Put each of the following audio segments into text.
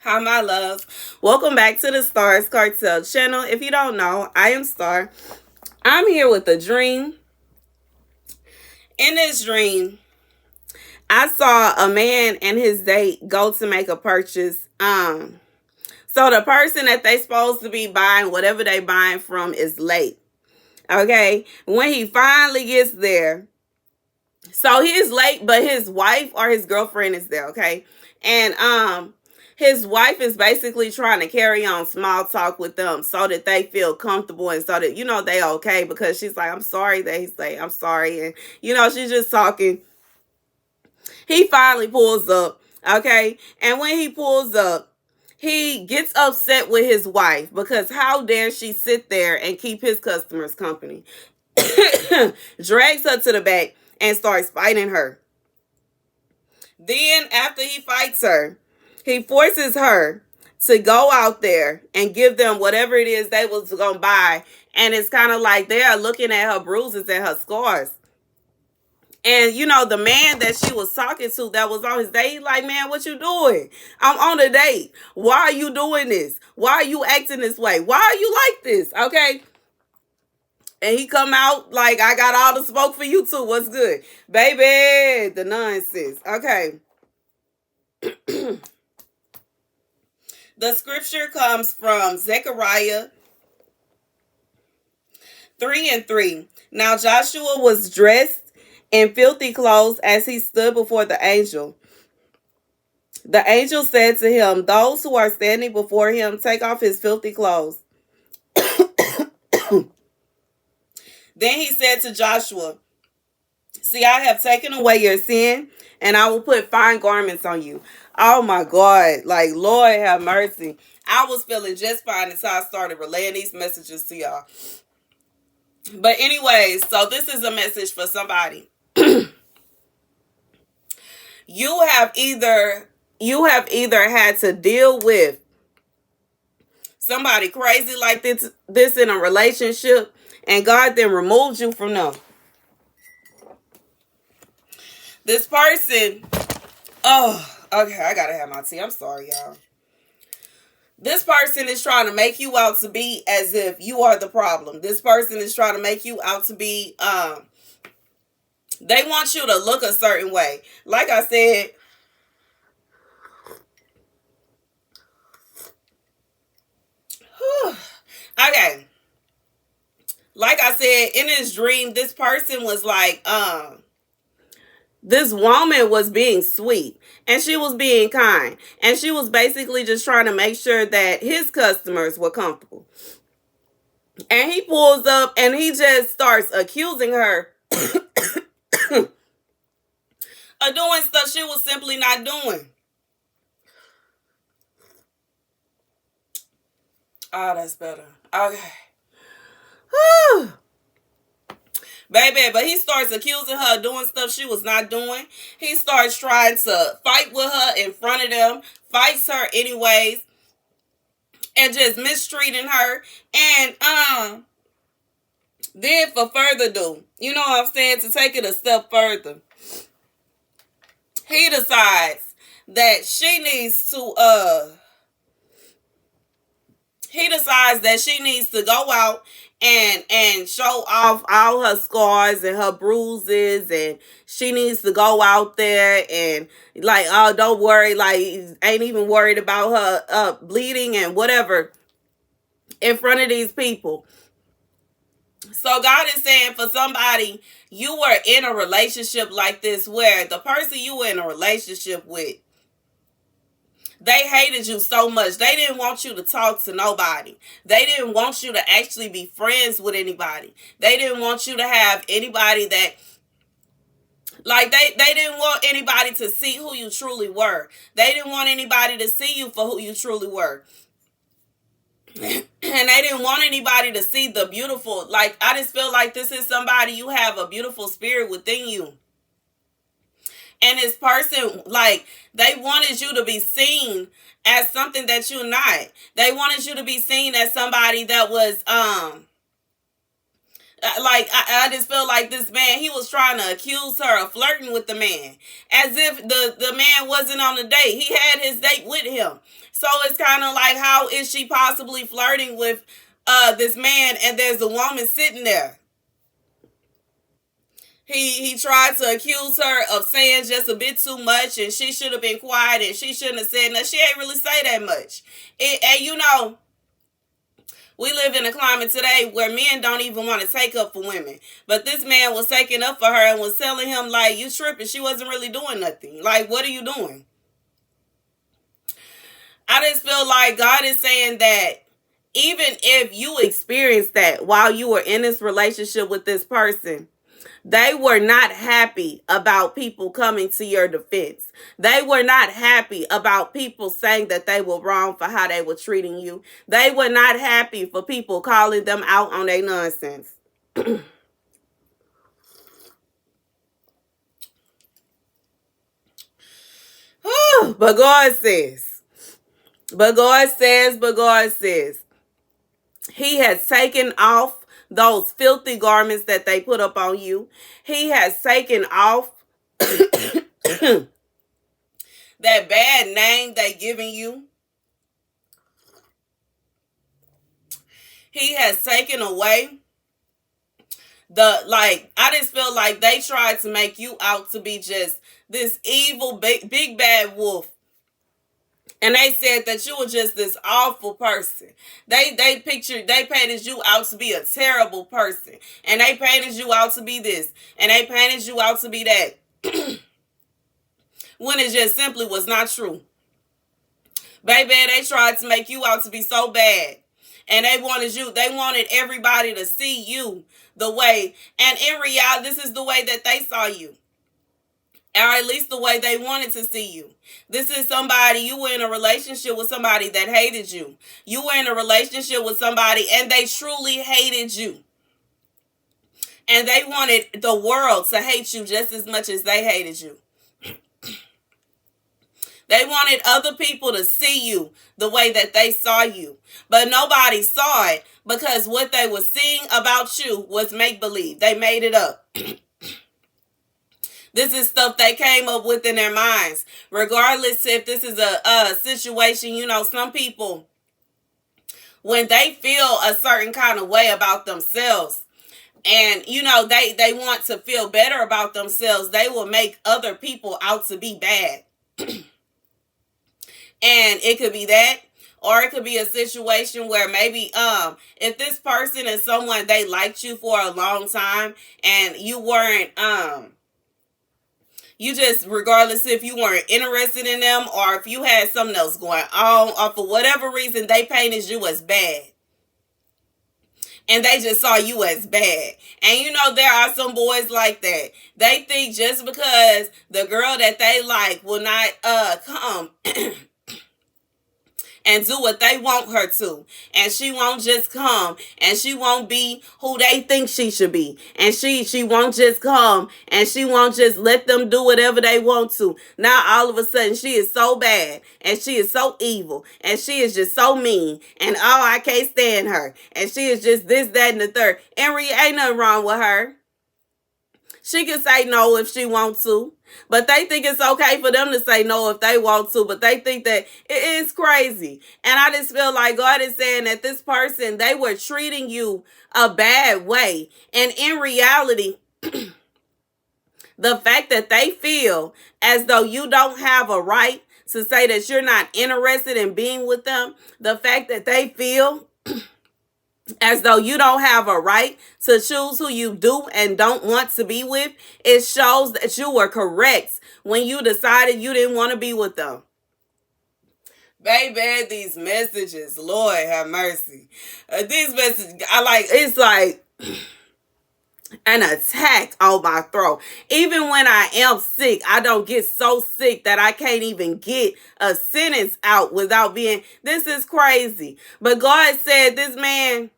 Hi, my love. Welcome back to the Starscartel channel. If you don't know, I am Star. I'm here with a dream. In this dream, I saw a man and his date go to make a purchase. So the person that they supposed to be buying whatever they buying from is late. Okay, when he finally gets there, so he's late, but his wife or his girlfriend is there. Okay, and his wife is basically trying to carry on small talk with them so that they feel comfortable and so that they okay, because she's like, I'm sorry that he's late, I'm sorry, and she's just talking. He finally pulls up, okay, and when he pulls up, he gets upset with his wife because how dare she sit there and keep his customers company. Drags her to the back and starts fighting her. Then after he fights her, he forces her to go out there and give them whatever it is they was going to buy. And it's kind of like they are looking at her bruises and her scars. And, the man that she was talking to that was on his date, like, man, what you doing? I'm on a date. Why are you doing this? Why are you acting this way? Why are you like this? Okay. And he come out like, I got all the smoke for you too. What's good? Baby, the nonsense. Okay. The scripture comes from Zechariah 3:3. Now Joshua was dressed in filthy clothes as he stood before the angel. The angel said to him, those who are standing before him, take off his filthy clothes. Then he said to Joshua, see, I have taken away your sin, and I will put fine garments on you. Oh my God. Like, Lord have mercy. I was feeling just fine until I started relaying these messages to y'all. But anyways, so this is a message for somebody. You have either had to deal with somebody crazy like this in a relationship, and God then removed you from them. This person, okay, I gotta have my tea. I'm sorry, y'all. This person is trying to make you out to be as if you are the problem. This person is trying to make you out to be, they want you to look a certain way. Like I said, okay. Like I said, in his dream, this person was like, this woman was being sweet and she was being kind. And she was basically just trying to make sure that his customers were comfortable. And he pulls up and he just starts accusing her of doing stuff she was simply not doing. Oh, that's better. Okay. Whew. Baby, but he starts accusing her of doing stuff she was not doing. He starts trying to fight with her in front of them, fights her anyways, and just mistreating her. And then for further ado, you know what I'm saying, to take it a step further, he decides that she needs to go out and show off all her scars and her bruises, and she needs to go out there and like, oh, don't worry, like, ain't even worried about her bleeding and whatever in front of these people. So God is saying, for somebody, you were in a relationship like this where the person you were in a relationship with, they hated you so much. They didn't want you to talk to nobody. They didn't want you to actually be friends with anybody. They didn't want you to have anybody that, like, they didn't want anybody to see who you truly were. They didn't want anybody to see you for who you truly were. And they didn't want anybody to see the beautiful. Like, I just feel like this is somebody, you have a beautiful spirit within you. And this person, like, they wanted you to be seen as something that you're not. They wanted you to be seen as somebody that was, like, I just feel like this man, he was trying to accuse her of flirting with the man. As if the man wasn't on the date. He had his date with him. So it's kind of like, how is she possibly flirting with this man and there's a woman sitting there? He tried to accuse her of saying just a bit too much, and she should have been quiet, and she shouldn't have said nothing. She ain't really say that much. And you know, we live in a climate today where men don't even want to take up for women. But this man was taking up for her and was telling him, like, you tripping. She wasn't really doing nothing. Like, what are you doing? I just feel like God is saying that even if you experienced that while you were in this relationship with this person, they were not happy about people coming to your defense. They were not happy about people saying that they were wrong for how they were treating you. They were not happy for people calling them out on their nonsense. But God says, He has taken off those filthy garments that they put up on you. He has taken off that bad name they giving you. He has taken away I just feel like they tried to make you out to be just this evil big bad wolf. And they said that you were just this awful person. They painted you out to be a terrible person. And they painted you out to be this. And they painted you out to be that. When it just simply was not true. Baby, they tried to make you out to be so bad. And they wanted everybody to see you the way. And in reality, this is the way that they saw you. Or at least the way they wanted to see you. This is somebody, you were in a relationship with somebody that hated you. You were in a relationship with somebody and they truly hated you. And they wanted the world to hate you just as much as they hated you. They wanted other people to see you the way that they saw you. But nobody saw it because what they were seeing about you was make-believe. They made it up. This is stuff they came up with in their minds. Regardless if this is a situation, you know, some people, when they feel a certain kind of way about themselves, and, you know, they want to feel better about themselves, they will make other people out to be bad. And it could be that, or it could be a situation where maybe if this person is someone they liked you for a long time and you weren't you just, regardless if you weren't interested in them or if you had something else going on, or for whatever reason they painted you as bad. And they just saw you as bad. And you know, there are some boys like that. They think just because the girl that they like will not come and do what they want her to. And she won't just come. And she won't be who they think she should be. And she won't just come. And she won't just let them do whatever they want to. Now all of a sudden she is so bad. And she is so evil. And she is just so mean. And oh, I can't stand her. And she is just this, that, and the third. And ain't nothing wrong with her. She can say no if she wants to. But they think it's okay for them to say no if they want to. But they think that it is crazy. And I just feel like God is saying that this person, they were treating you a bad way. And in reality, the fact that they feel as though you don't have a right to say that you're not interested in being with them, the fact that they feel as though you don't have a right to choose who you do and don't want to be with, it shows that you were correct when you decided you didn't want to be with them. Baby, these messages, Lord have mercy. These messages, it's like an attack on my throat. Even when I am sick, I don't get so sick that I can't even get a sentence out without being, this is crazy. But God said this man,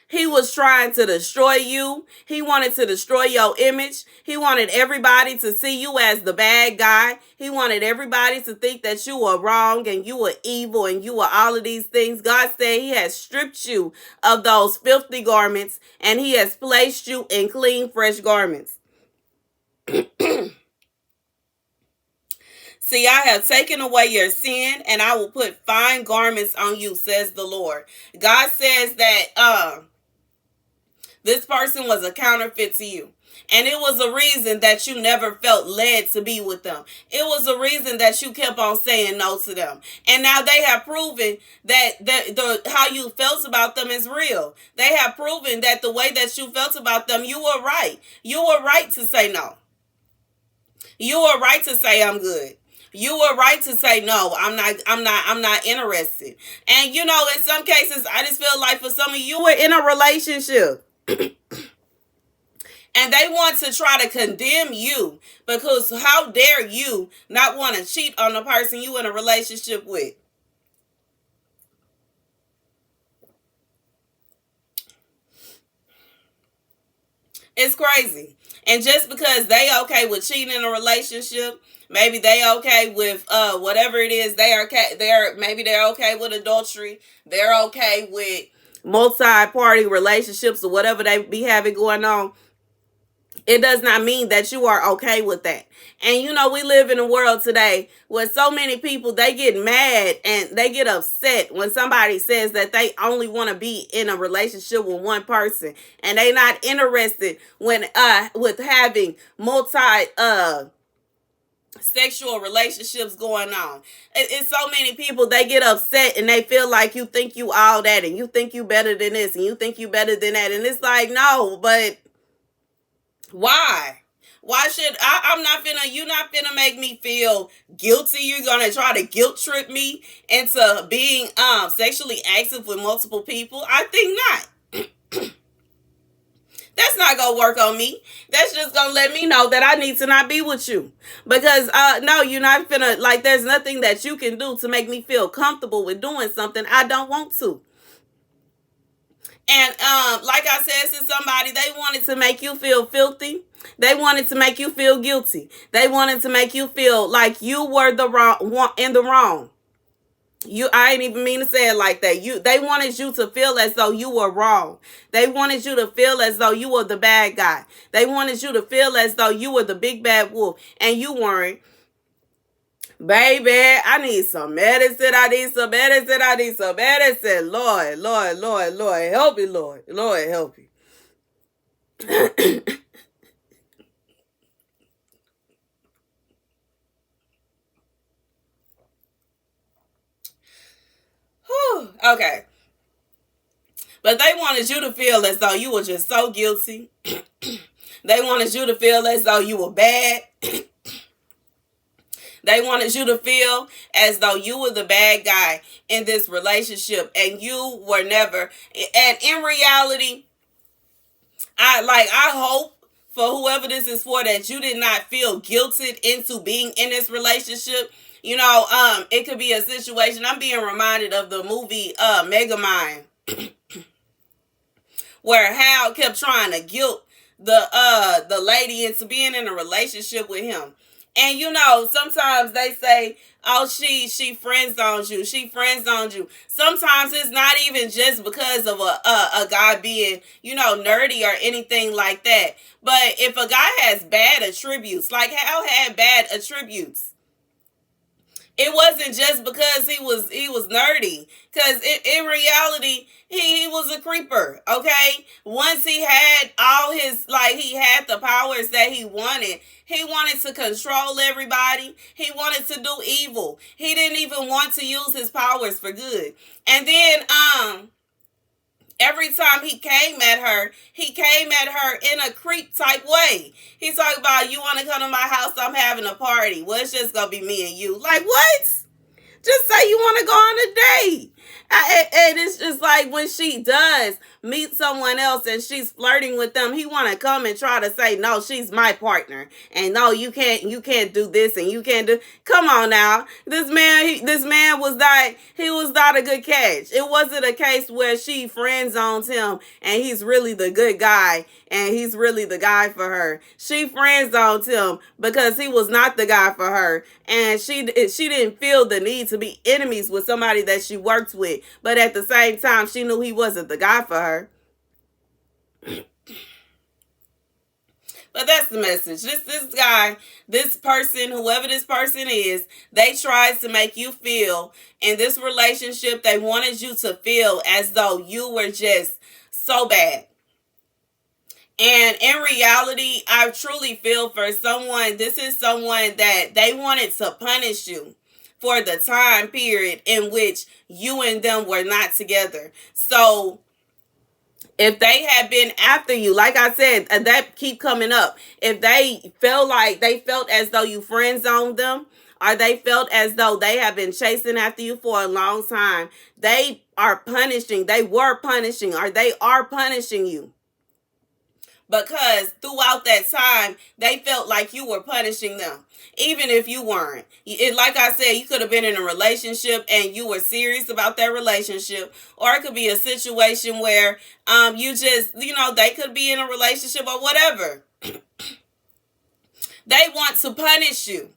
he was trying to destroy you. He wanted to destroy your image. He wanted everybody to see you as the bad guy. He wanted everybody to think that you were wrong and you were evil and you were all of these things. God said he has stripped you of those filthy garments and he has placed you in clean, fresh garments. See, I have taken away your sin, and I will put fine garments on you, says the Lord. God says that this person was a counterfeit to you. And it was a reason that you never felt led to be with them. It was a reason that you kept on saying no to them. And now they have proven that how you felt about them is real. They have proven that the way that you felt about them, you were right. You were right to say no. You were right to say I'm good. You were right to say no. I'm not interested. And in some cases, I just feel like for some of you were in a relationship. And they want to try to condemn you because how dare you not want to cheat on the person you in a relationship with? It's crazy. And just because they okay with cheating in a relationship, maybe they okay with whatever it is, maybe they're okay with adultery, they're okay with multi-party relationships or whatever they be having going on. It does not mean that you are okay with that. And we live in a world today where so many people, they get mad and they get upset when somebody says that they only want to be in a relationship with one person and they not interested when with having multi sexual relationships going on. It's so many people, they get upset and they feel like you think you all that and you think you better than this and you think you better than that. And it's like, no, but why? Why should I'm not finna, you not finna make me feel guilty. You're gonna try to guilt trip me into being sexually active with multiple people. I think not. That's not gonna work on me. That's just gonna let me know that I need to not be with you. Because no, you're not finna, like, there's nothing that you can do to make me feel comfortable with doing something I don't want to. And like I said to somebody, they wanted to make you feel filthy. They wanted to make you feel guilty. They wanted to make you feel like you were the wrong. I ain't even mean to say it like that. They wanted you to feel as though you were wrong. They wanted you to feel as though you were the bad guy. They wanted you to feel as though you were the big bad wolf, and you weren't. Baby, I need some medicine. I need some medicine. I need some medicine. Lord, Lord, Lord, Lord, help me, Lord. Lord, help me. Okay. But they wanted you to feel as though you were just so guilty. They wanted you to feel as though you were bad. They wanted you to feel as though you were the bad guy in this relationship and you were never. And in reality, I hope for whoever this is for that you did not feel guilted into being in this relationship. It could be a situation. I'm being reminded of the movie Megamind, where Hal kept trying to guilt the lady into being in a relationship with him. And sometimes they say, oh, she friend zones you. She friend zones you. Sometimes it's not even just because of a guy being, nerdy or anything like that. But if a guy has bad attributes, like Hal had bad attributes, it wasn't just because he was nerdy. Because in reality, he was a creeper, okay? Once he had all his, he had the powers that he wanted to control everybody. He wanted to do evil. He didn't even want to use his powers for good. And then, every time he came at her in a creep type way. He's talking about, you want to come to my house? I'm having a party. Well, it's just going to be me and you. Like, what? Just say you want to go on a date. And it's just like when she does meet someone else and she's flirting with them, he want to come and try to say, no, she's my partner. And no, you can't do this and you can't do. Come on now. This man was not a good catch. It wasn't a case where she friend zones him and he's really the good guy and he's really the guy for her. She friend zoned him because he was not the guy for her. And she didn't feel the need to be enemies with somebody that she worked with. But at the same time, she knew he wasn't the guy for her. But that's the message. This guy, this person, whoever this person is, they tried to make you feel in this relationship, they wanted you to feel as though you were just so bad. And in reality, I truly feel for someone, this is someone that they wanted to punish you for the time period in which you and them were not together. So if they had been after you, like I said, that keep coming up. If they felt as though you friend zoned them, or they felt as though they have been chasing after you for a long time, they were punishing, or they are punishing you. Because throughout that time, they felt like you were punishing them, even if you weren't. Like I said, you could have been in a relationship and you were serious about that relationship, or it could be a situation where you just, they could be in a relationship or whatever. They want to punish you.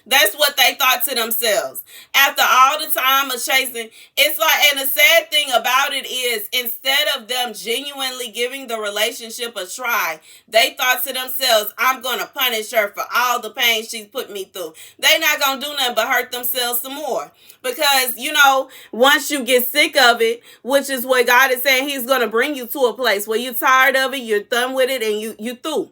That's what they thought to themselves. After all the time of chasing, it's like, and the sad thing about it is, instead of them genuinely giving the relationship a try, they thought to themselves, I'm going to punish her for all the pain she's put me through. They not going to do nothing but hurt themselves some more. Because, once you get sick of it, which is what God is saying, he's going to bring you to a place where you're tired of it, you're done with it, and you through.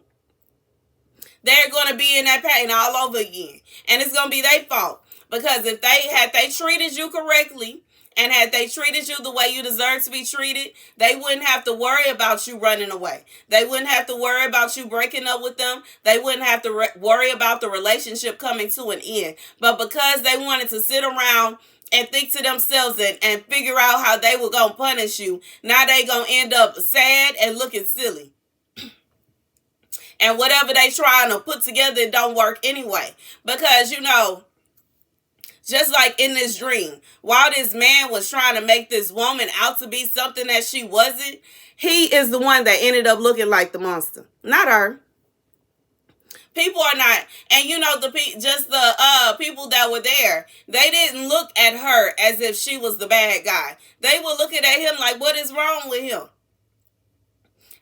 They're going to be in that pain all over again. And it's going to be their fault. Because if they treated you correctly, and had they treated you the way you deserve to be treated, they wouldn't have to worry about you running away. They wouldn't have to worry about you breaking up with them. They wouldn't have to worry about the relationship coming to an end. But because they wanted to sit around and think to themselves and figure out how they were going to punish you, now they going to end up sad and looking silly. And whatever they trying to put together, it don't work anyway. Because, just like in this dream, while this man was trying to make this woman out to be something that she wasn't, he is the one that ended up looking like the monster, not her. People are not, and the people that were there, they didn't look at her as if she was the bad guy. They were looking at him like, what is wrong with him?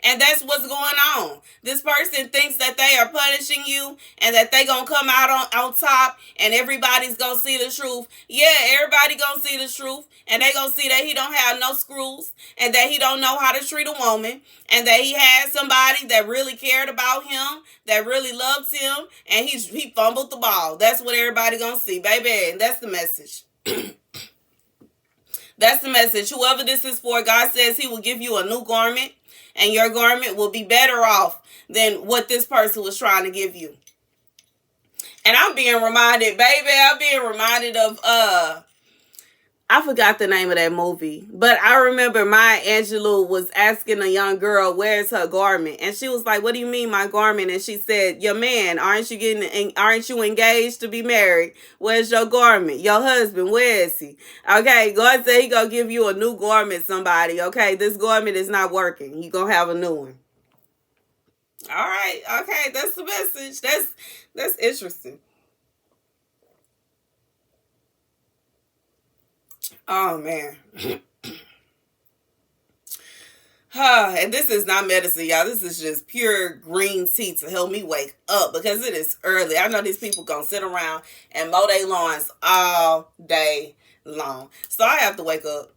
And that's what's going on. This person thinks that they are punishing you and that they going to come out on top and everybody's going to see the truth. Yeah, everybody going to see the truth. And they going to see that he don't have no screws and that he don't know how to treat a woman and that he had somebody that really cared about him, that really loves him, and he fumbled the ball. That's what everybody going to see, baby. And that's the message. That's the message. Whoever this is for, God says he will give you a new garment. And your garment will be better off than what this person was trying to give you. And I'm being reminded, of, I forgot the name of that movie. But I remember Maya Angelou was asking a young girl, where's her garment? And she was like, what do you mean my garment? And she said, your man, aren't you engaged to be married? Where's your garment? Your husband, where is he? Okay, God said he gonna give you a new garment, somebody. Okay, this garment is not working. You gonna have a new one. All right, okay, that's the message. That's interesting. Oh, man. And this is not medicine, y'all. This is just pure green tea to help me wake up because it is early. I know these people gonna sit around and mow their lawns all day long. So I have to wake up.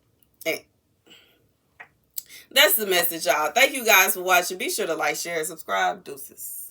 And that's the message, y'all. Thank you guys for watching. Be sure to like, share, and subscribe. Deuces.